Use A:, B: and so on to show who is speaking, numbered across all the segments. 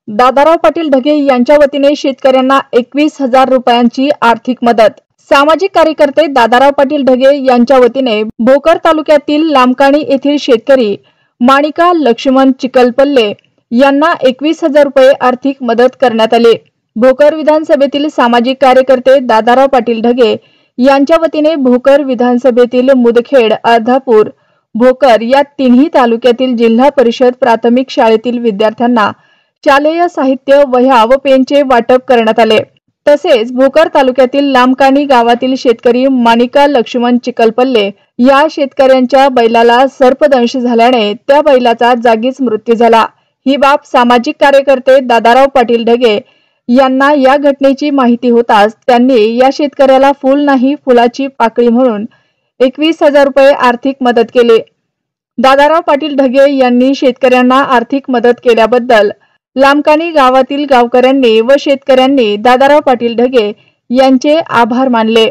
A: दादाराव पाटील ढगे यांच्या वतीने शेतकऱ्यांना 21,000 रुपयांची आर्थिक मदत। सामाजिक कार्यकर्ते दादाराव पाटील ढगे यांच्या वतीने भोकर तालुक्यातील लामकाणी येथील शेतकरी माणिका लक्ष्मण चिकलपल्ले यांना 21,000 रुपये आर्थिक मदत करण्यात आली। भोकर विधानसभेतील सामाजिक कार्यकर्ते दादाराव पाटील ढगे यांच्या वतीने भोकर विधानसभेतील मुदखेड, अर्धापूर, भोकर या तिन्ही तालुक्यातील जिल्हा परिषद प्राथमिक शाळेतील विद्यार्थ्यांना शालेय साहित्य, वह्या व पेनचे वाटप करण्यात आले। तसेच भोकर तालुक्यातील लामकाणी गावातील शेतकरी माणिका लक्ष्मण चिकलपल्ले या शेतकऱ्यांच्या बैलाला सर्पदंश झाल्याने त्या बैलाचा जागीच मृत्यू झाला। ही बाब सामाजिक कार्यकर्ते दादाराव पाटील ढगे यांना या घटनेची माहिती होताच त्यांनी या शेतकऱ्याला फूल नाही फुलाची पाकळी म्हणून 21,000 रुपये आर्थिक मदत केली। दादाराव पाटील ढगे यांनी शेतकऱ्यांना आर्थिक मदत केल्याबद्दल लामकाणी गावातील गावकऱ्यांनी व शेतकऱ्यांनी दादाराव पाटील ढगे यांचे आभार मानले।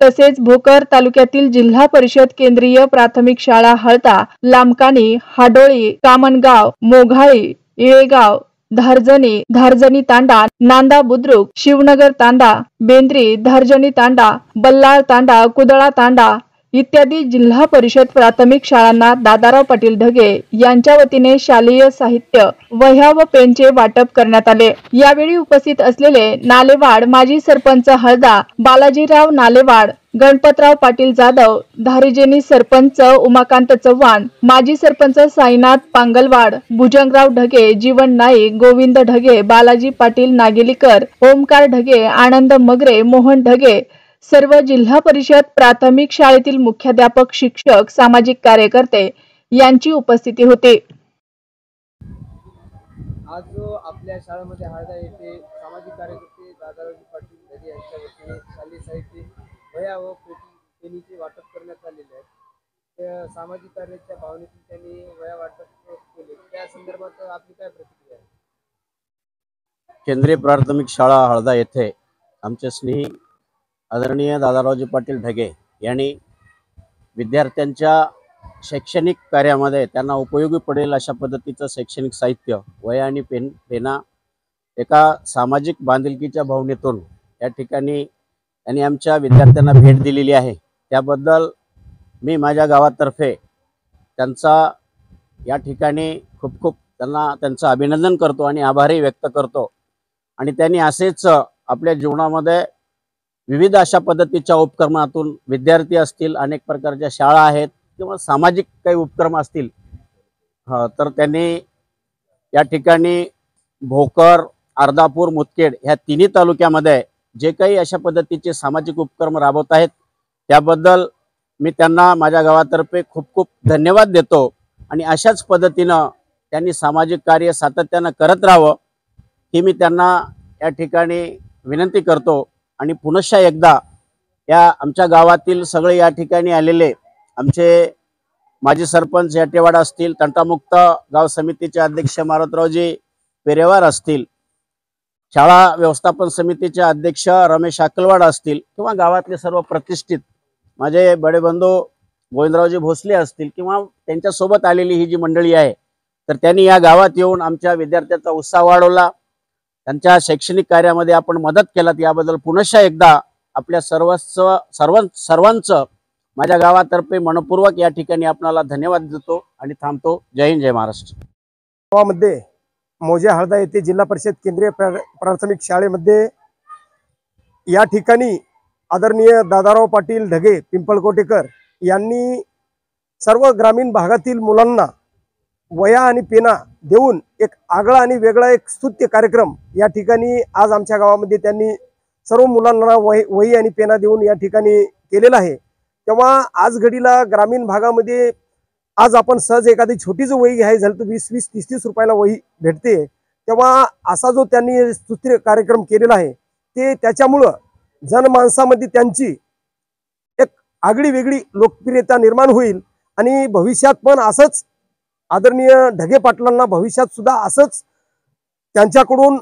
A: तसेच भोकर तालुक्यातील जिल्हा परिषद केंद्रीय प्राथमिक शाळा हळता, लामकाणी, हाडोळी, कामनगाव, मोघाळी, इळेगाव, धारजणी तांडा, नांदा बुद्रुक, शिवनगर तांडा, बेंद्री, धारजणी तांडा, बल्लाळ तांडा, कुदळा तांडा इत्यादी जिल्हा परिषद प्राथमिक शाळांना दादाराव पाटील ढगे यांच्या वतीने शालेय साहित्य, वह्या व पेनचे वाटप करण्यात आले। यावेळी उपस्थित असलेले नालेवाड माजी सरपंच हळदा बालाजीराव नालेवाड, गणपतराव पाटील जाधव, धारिजेनी सरपंच उमाकांत चव्हाण, माजी सरपंच साईनाथ पांगलवाड, भुजंगराव ढगे, जीवन नाईक, गोविंद ढगे, बालाजी पाटील नागेलीकर, ओमकार ढगे, आनंद मगरे, मोहन ढगे, सर्व जिल्हा परिषद प्राथमिक शाळेतील मुख्याध्यापक, शिक्षक, सामाजिक कार्यकर्ते यांची उपस्थिती होती।
B: आज आपल्या शाळेमध्ये हळदा येथे सामाजिक कार्यकर्ते दादाराव पाटील ढगे यांच्या वतीने शालेय साहित्य, वह्या व पेनीचे वाटप करण्यात आलेले आहे। त्या सामाजिक कार्याच्या भावनेतून त्यांनी वह्या वाटप केले, त्या संदर्भात आपली काय प्रतिक्रिया आहे?
C: केंद्रीय प्राथमिक शाळा हळदा येथे आमचे स्नेही आदरणीय दादारावजी पाटील ढगे यांनी विद्यार्थ्यांच्या शैक्षणिक कार्यामध्ये त्यांना उपयोगी पडेल अशा पद्धतीचं शैक्षणिक साहित्य, वह्या आणि पेना एका सामाजिक बांधिलकीच्या भावनेतून या ठिकाणी त्यांनी आमच्या विद्यार्थ्यांना भेट दिलेली आहे। त्याबद्दल मी माझ्या गावातर्फे त्यांचा या ठिकाणी खूप खूप त्यांचं अभिनंदन करतो आणि आभारही व्यक्त करतो। आणि त्यांनी असेच आपल्या जीवनामध्ये विविध अशा पद्धतीच्या उपक्रमातून विद्यार्थी असतील, अनेक प्रकारच्या शाळा आहेत किंवा सामाजिक काही उपक्रम असतील तर त्यांनी या ठिकाणी भोकर, अर्धापूर, मुदखेड ह्या तिन्ही तालुक्यामध्ये जे काही अशा पद्धतीचे सामाजिक उपक्रम राबवत आहेत त्याबद्दल मी त्यांना माझ्या गावातर्फे खूप खूप धन्यवाद देतो। आणि अशाच पद्धतीनं त्यांनी सामाजिक कार्य सातत्यानं करत राहावं ही मी त्यांना या ठिकाणी विनंती करतो। आणि पुनश्च एकदा या आमच्या गावातील सगळे या ठिकाणी आलेले आमचे माजी सरपंच याटेवाड असतील, तंटामुक्त गाव समितीचे अध्यक्ष मारुतरावजी पेरेवार असतील, शाळा व्यवस्थापन समितीचे अध्यक्ष रमेश अकलवाड असतील किंवा गावातले सर्व प्रतिष्ठित माझे बडे बंधू गोविंदरावजी भोसले असतील किंवा त्यांच्यासोबत आलेली ही जी मंडळी आहे तर त्यांनी या गावात येऊन आमच्या विद्यार्थ्यांचा उत्साह वाढवला, त्यांच्या शैक्षणिक कार्यामध्ये आपण मदत केलात याबद्दल पुनश्च एकदा आपल्या सर्वांचं माझ्या गावातर्फे मनपूर्वक या ठिकाणी आपणाला धन्यवाद देतो आणि थांबतो। जय हिंद, जय महाराष्ट्र।
D: गावामध्ये मोजे हळदा येथे जिल्हा परिषद केंद्रीय प्राथमिक शाळेमध्ये या ठिकाणी आदरणीय दादाराव पाटील ढगे पिंपळकोटेकर यांनी सर्व ग्रामीण भागातील मुलांना वह्या आणि पेना देऊन एक आगळा आणि वेगळा एक स्तुत्य कार्यक्रम या ठिकाणी आज आमच्या गावामध्ये त्यांनी सर्व मुलांना वही आणि पेना देऊन या ठिकाणी केलेला आहे। तेव्हा आज घडीला ग्रामीण भागामध्ये आज आपण सहज एखादी छोटीच वही घ्यायची झाली तर 20-20, 30-30 रुपयाला वही भेटते। तेव्हा असा जो त्यांनी स्तुत्य कार्यक्रम केलेला आहे ते त्याच्यामुळं जनमानसामध्ये त्यांची एक आगळी वेगळी लोकप्रियता निर्माण होईल आणि भविष्यात पण असंच आदरणीय ढगे पाटलांना भविष्यात सुद्धा असंच त्यांच्याकडून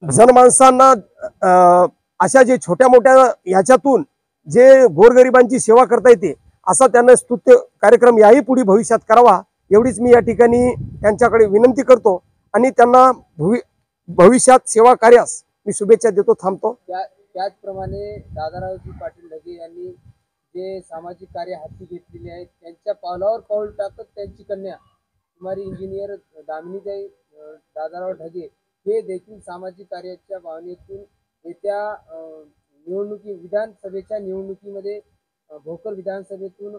D: जनमानसांना अशा जे छोट्या मोठ्या याच्यातून जे गोरगरिबांची सेवा करता येते असा त्यांना स्तुत्य कार्यक्रम याही पुढे भविष्यात करावा एवढीच मी या ठिकाणी त्यांच्याकडे विनंती करतो। आणि त्यांना भविष्यात सेवा कार्यास मी शुभेच्छा देतो. थांबतो.
B: त्याचप्रमाणे दादारावजी पाटील ढगे यांनी जे सामाजिक कार्य हाती घेतलेले आहेत त्यांच्या पावलावर पाऊल टाकत त्यांची कन्या कुमारी इंजिनियर दामिनीताई दादाराव ढगे हे देखील सामाजिक कार्याच्या भावनेतून येत्या विधानसभेच्या निवडणुकीमध्ये भोकर विधानसभेतून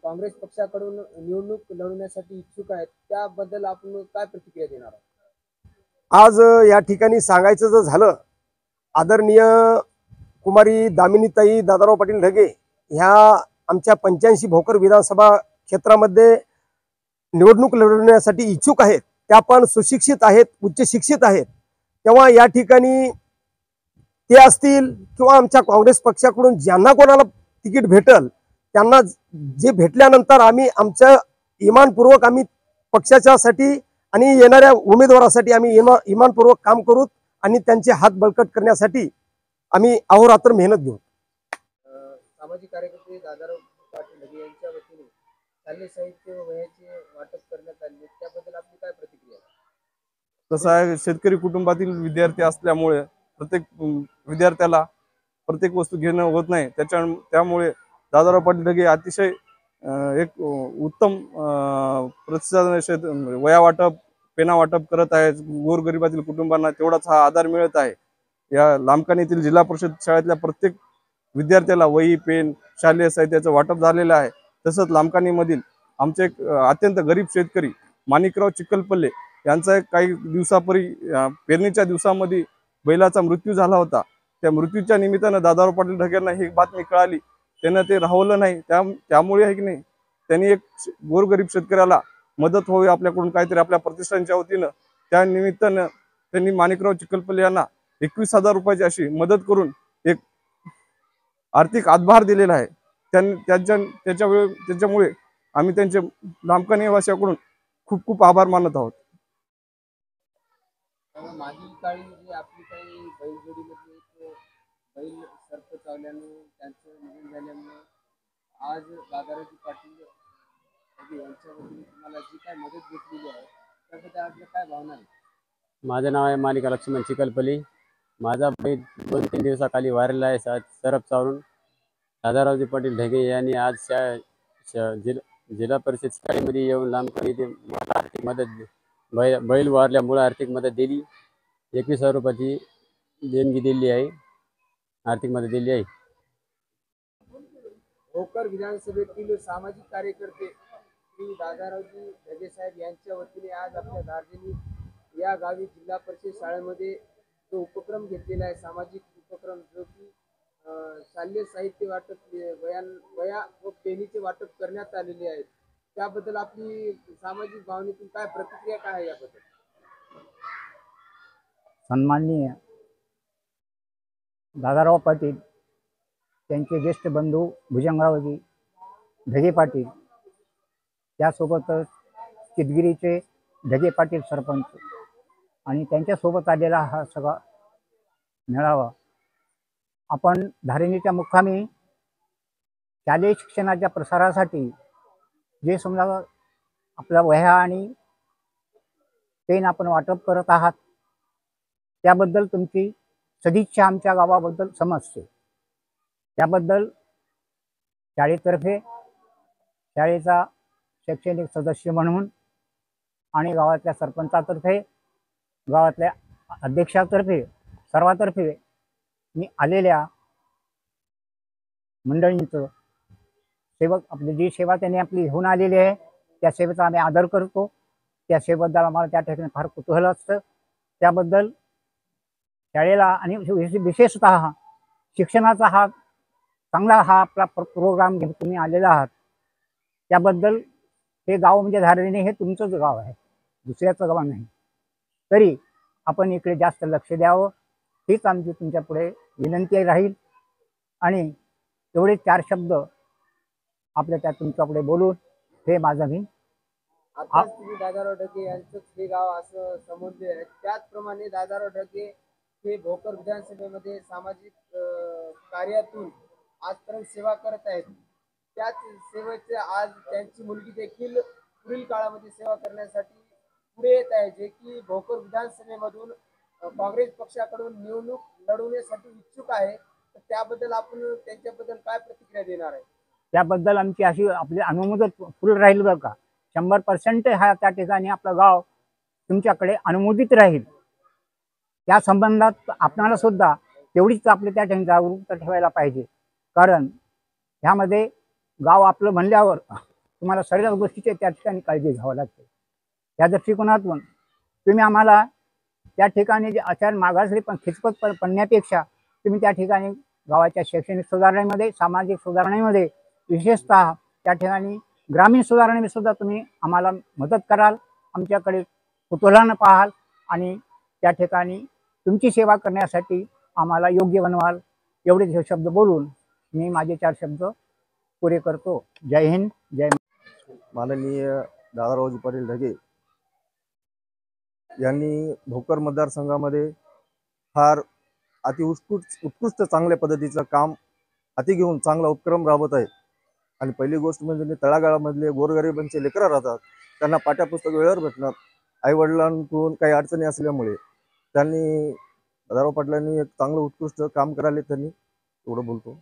B: काँग्रेस पक्षाकडून निवडणूक लढवण्यासाठी इच्छुक आहेत. त्याबद्दल आपण काय प्रतिक्रिया देणार आहात?
D: आज या ठिकाणी सांगायचं जर झालं, आदरणीय कुमारी दामिनीताई दादाराव पाटील ढगे ह्या आमच्या 85 भोकर विधानसभा क्षेत्रामध्ये निवडणूक लढवण्यासाठी इच्छुक आहेत. त्या पण सुशिक्षित आहेत, उच्च शिक्षित आहेत. तेव्हा या ठिकाणी ते असतील किंवा आमच्या काँग्रेस पक्षाकडून ज्यांना कोणाला तिकीट भेटल त्यांना जे भेटल्यानंतर आम्ही आमच्या इमानपूर्वक आम्ही पक्षाच्यासाठी आणि येणाऱ्या उमेदवारासाठी आम्ही इमानपूर्वक काम करू आणि त्यांचे हात बळकट करण्यासाठी आम्ही अहोरात्र मेहनत घेऊ.
B: सामाजिक कार्यकर्ते दादाराव पाटील ढगे यांच्या वतीने शालेय साहित्य व वह्याचे वाटप करण्यात आले, त्याबद्दल आपली काय प्रतिक्रिया?
E: कसं आहे, शेतकरी कुटुंबातील विद्यार्थी असल्यामुळे प्रत्येक विद्यार्थ्याला प्रत्येक वस्तू घेणं होत नाही. त्यामुळे दादाराव पाटील ढगे अतिशय एक उत्तम प्रतिसाद वया वाटप, पेना वाटप करत आहेत. गोरगरिबातील कुटुंबांना तेवढाच हा आधार मिळत आहे. या लामकानी येथील जिल्हा परिषद शाळेतल्या प्रत्येक विद्यार्थ्याला वही, पेन, शालेय साहित्याचं वाटप झालेलं आहे. तसंच लामकानीमधील आमचे एक अत्यंत गरीब शेतकरी माणिकराव चिखलपल्ले यांचा काही दिवसापूर्वी पेरणीच्या दिवसामध्ये बैलाचा मृत्यू झाला होता. त्या मृत्यूच्या निमित्तानं दादाराव पाटील ढगेंना ही बातमी कळाली. त्यांना ते राहवलं नाही. त्यामुळे आहे की नाही, त्यांनी एक गोरगरीब शेतकऱ्याला मदत व्हावी आपल्याकडून काहीतरी आपल्या प्रतिष्ठानच्या वतीनं, त्या निमित्तानं त्यांनी माणिकराव चिखलपल्ले यांना 21,000 रुपयाची अशी मदत करून एक आर्थिक हातभार दिलेला आहे. त्याच्यामुळे आम्ही त्यांचे लामकानी निवासियांकडून खूप खूप आभार मानत आहोत.
B: मागील काळी जी आपली काही बैलजोडीमध्ये एक बैल सर्प चावल्यानं त्यांचं निधन झाल्यामुळे आज दादारावजी पाटील ढगे यांच्या वतीने तुम्हाला जी काय मदत भेटलेली आहे त्याबद्दल आपल्या काय भावना आहे?
C: माझं नाव आहे माणिक लक्ष्मण चिखलपल्ली. माझा बैल 2-3 दिवसाखाली वारलेला आहे. सरप चावून दादारावजी पाटील ढगे यांनी आज जिल्हा परिषद शाळेमध्ये येऊन लांबकानी इथे मला आर्थिक मदत बैल वारल्यामुळे आर्थिक मदत दिली. 21,000 रुपयाची देणगी दिली आहे, आर्थिक मदत दिली आहे.
B: भोकर विधानसभेतील सामाजिक कार्यकर्ते श्री दादारावजी ढगे साहेब यांच्या वतीने आज आपल्या दार्जिलिंग या गावी जिल्हा परिषद शाळेमध्ये जो उपक्रम घेतलेला आहे, सामाजिक उपक्रम, जो की शालेय साहित्य वाटप, वया व पेनीचे वाटप करण्यात आलेले आहे, त्याबद्दल आपली सामाजिक भावनेतून काय प्रतिक्रिया काय आहे याबद्दल?
F: सन्माननीय दादाराव पाटील त्यांचे ज्येष्ठ बंधू भुजंगरावजी ढगे पाटील, त्यासोबतच चितगिरीचे ढगे पाटील सरपंच आणि त्यांच्यासोबत आलेला हा सगळा मेळावा आपण धारिणीच्या मुक्कामी शालेय शिक्षणाच्या प्रसारासाठी जे समजा आपल्या वह्या आणि पेन आपण वाटप करत आहात त्याबद्दल तुमची सदिच्छा आमच्या गावाबद्दल समजते. त्याबद्दल शाळेतर्फे, शाळेचा शैक्षणिक सदस्य म्हणून आणि गावातल्या सरपंचातर्फे, गावातल्या अध्यक्षातर्फे, सर्वातर्फे मी आलेल्या मंडळींचं सेवक आपली जी सेवा त्यांनी आपली घेऊन आलेली आहे त्या सेवेचा आम्ही आदर करतो. त्या सेवेबद्दल आम्हाला त्या ठिकाणी फार कुतूहल असतं. त्याबद्दल शाळेला आणि विशेषतः शिक्षणाचा हा चांगला हा आपला प्रोग्राम घेऊन तुम्ही आलेला आहात त्याबद्दल हे गाव म्हणजे धारिणी हे तुमचंच गाव आहे, दुसऱ्याचं गाव नाही. तरी आपण इकडे जास्त लक्ष द्यावं हीच आमची तुमच्या पुढे विनंती राहील. आणि एवढे 4 शब्द आपल्या त्या तुमच्यापुढे बोलून हे माझं मी
B: आताच तुम्ही दादाराव ढगे यांचंच हे गाव असं समजले आहे. त्याचप्रमाणे दादाराव ढगे हे भोकर विधानसभेमध्ये सामाजिक कार्यातून आजपर्यंत सेवा करत आहेत. त्याच सेवेचे आज त्यांची मुलगी देखील पुढील काळामध्ये सेवा करण्यासाठी पुढे येत आहे, जे की भोकर विधानसभेमधून काँग्रेस पक्षाकडून निवडणूक लढवण्यासाठी इच्छुक आहे, तर त्याबद्दल आपण त्यांच्याबद्दल काय प्रतिक्रिया देणार आहे?
F: त्याबद्दल आमची अशी आपली अनुमोदन फुल राहील बरं का. 100% हा त्या ठिकाणी आपलं गाव तुमच्याकडे अनुमोदित राहील. त्या संबंधात आपणाला सुद्धा तेवढीच आपली त्या ठिकाणी जागरूकता ठेवायला पाहिजे. कारण ह्यामध्ये गाव आपलं म्हणल्यावर तुम्हाला सर्व गोष्टीची त्या ठिकाणी काळजी घ्यावं लागते. या दृष्टिकोनातून तुम्ही आम्हाला त्या ठिकाणी जे आचार मागासले पण खिचपत पडण्यापेक्षा तुम्ही त्या ठिकाणी गावाच्या शैक्षणिक सुधारणेमध्ये, सामाजिक सुधारणेमध्ये, विशेषतः त्या ठिकाणी ग्रामीण सुधारणेमध्ये सुद्धा तुम्ही आम्हाला मदत कराल, आमच्याकडे कुतूहलानं पाहाल आणि त्या ठिकाणी तुमची सेवा करण्यासाठी आम्हाला योग्य बनवाल. एवढे शब्द बोलून मी माझे 4 शब्द पुरे करतो. जय हिंद, जय
E: माननीय दादारावजी पाटील ढगे यांनी भोकर मतदारसंघामध्ये फार उत्कृष्ट चांगल्या पद्धतीचं काम हाती घेऊन चांगला उपक्रम राबवत आहे. आणि पहिली गोष्ट म्हणजे तळागाळामधले गोरगरिबांचे लेकरं राहतात, त्यांना पाठ्यपुस्तक वेळेवर भेटणार. आईवडिलांकडून काही अडचणी असल्यामुळे त्यांनी दादाराव पाटलांनी एक चांगलं उत्कृष्ट काम करायला त्यांनी एवढं बोलतो.